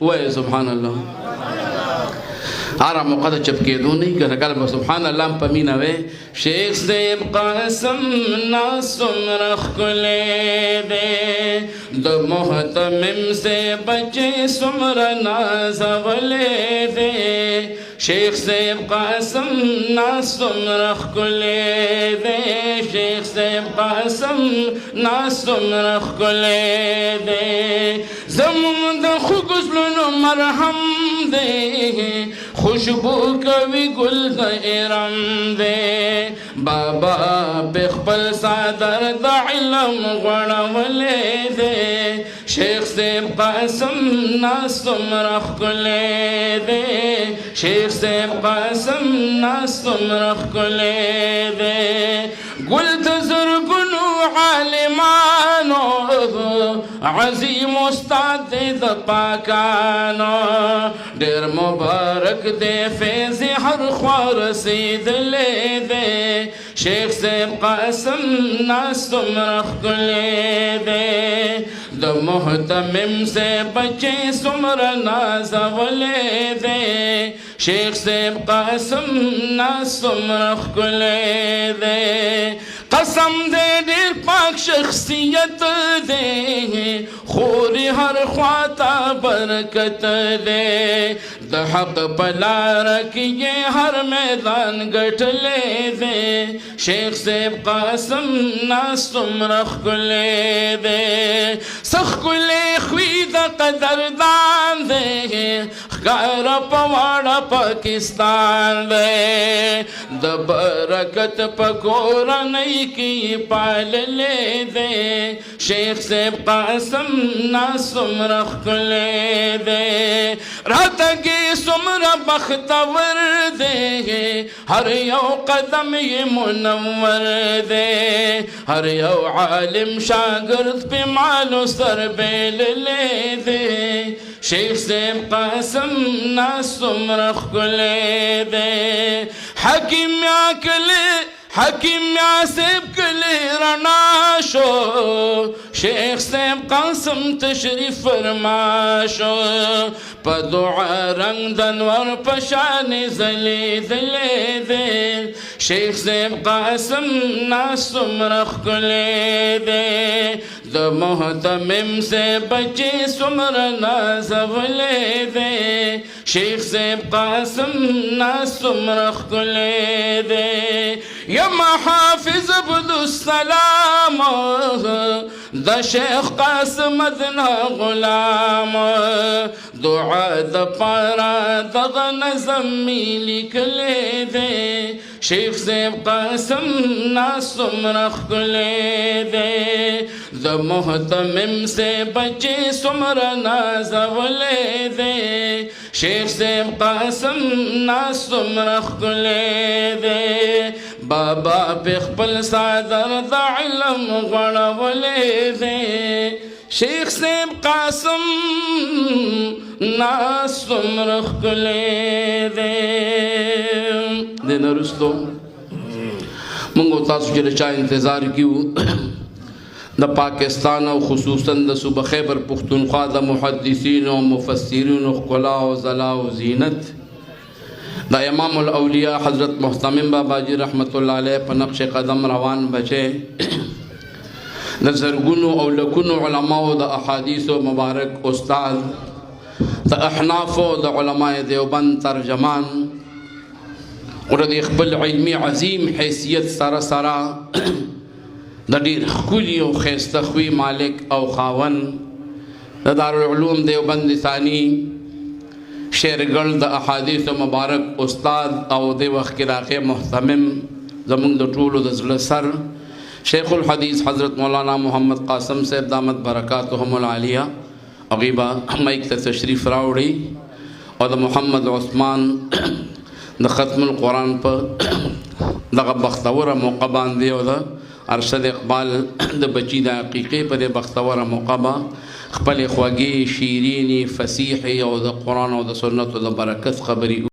وای سبحان الله آرام موقع چپ کېدو نه کنه کله به سبحان الله په مینا وې شیخ صاحب قاسم ناسم رخ کله دې د محتمم سے بچے سمر نازولې دې شیخ صاحب قاسم ناسم رخ کله دې شیخ صاحب قاسم ناسم رخ کله دې زمون د خوګسلو مرهم دې خوشبو کوي ګل د ارم دې بابا بخبل صادر د علم غړولې دې شیخ صاحب قاسم ناسم رخ کله دې شیخ صاحب قاسم ناسم رخ کله دې ګل د زرګونو عالمانو عظیم استاد د پاکانو ډېر مبارک دې فیض هر خوا رسېدلې دې شیخ صاحب قاسم ناسم رخ کله دې د محتمم سے بچے سمر نازولې دې شیخ صاحب قاسم ناسم رخ کله دې قسم دې ډېر پاک شخصیت دې خوري هر خواته برکت دې د حق په لار کې هر میدان ګټلې دې شیخ صاحب قاسم ناسم رخ کله دې سخ کله خوی د قدردان دې ښکار په واړه پاکستان دې د برکت په کورنۍ کې پاللې دې شیخ صاحب قاسم ناسم رخ کله دې راته کې سمره بختور دې هر یو قدم یې منور دې هر یو عالم شاګرد په مالو سر بیللې دې شیخ صاحب قاسم ناسم رخ کله دې حکیم یا کله حکیم یاسب کلی رنا شو شیخ صاحب قاسم تشریف فرما شو پا دعا رنگ دنور پشان زلی دلی دے شیخ صاحب قاسم ناسم رخ کلی دے د محتمم سے بچے سمر نازولے دے شیخ صاحب قاسم ناسم رخ کلی دے یما حافظ عبدالسلام دا شیخ قاسم ادنا غلام دعا دا پارا دغا نظم میلی کلے دے شیخ صاحب قاسم ناسم رخ کلے دے دا محتمم سے بچے سمر نازولے دے شیخ صاحب قاسم ناسم رخ کلے دے بابا پہ خپل صادر دا علم غړولې دې شیخ صاحب قاسم ناسم رخ کلې دې دې نرستو مونږ تاسو چې چا انتظار کیو د پاکستان او خصوصا د صوبه خیبر پختونخوا د محدثین او مفسرین او ښکلا او ضلا او زینت دا امام الاولیاء حضرت محتمم بابا جی رحمت الله علیه په نقش قدم روان بچے د زرګونو او لکونو علماء د احادیث مبارک استاد د احناف د علماء دیوبند ترجمان او د خپل علمی عظیم حیثیت سره سره د ډیر ښکلي او ښایسته خوی مالک او خاون د دارالعلوم دیوبند ثانی شیرګل د احادیث مبارک استاد او د وخت کې راغی محتمم زمونږ د ټولو د زړه سر شیخ الحدیث حضرت مولانا محمد قاسم صاحب دامت برکاتهم العالیہ غیبا مایک ته تشریف راوړي او د محمد عثمان د ختم القرآن په دغه بختوره موقع باندې او د ارشد اقبال د بچی د حقیقي په د بختوره موقع خپل خواږي شیرینی فصیح او د قرآن او د سنت او د برکت خبري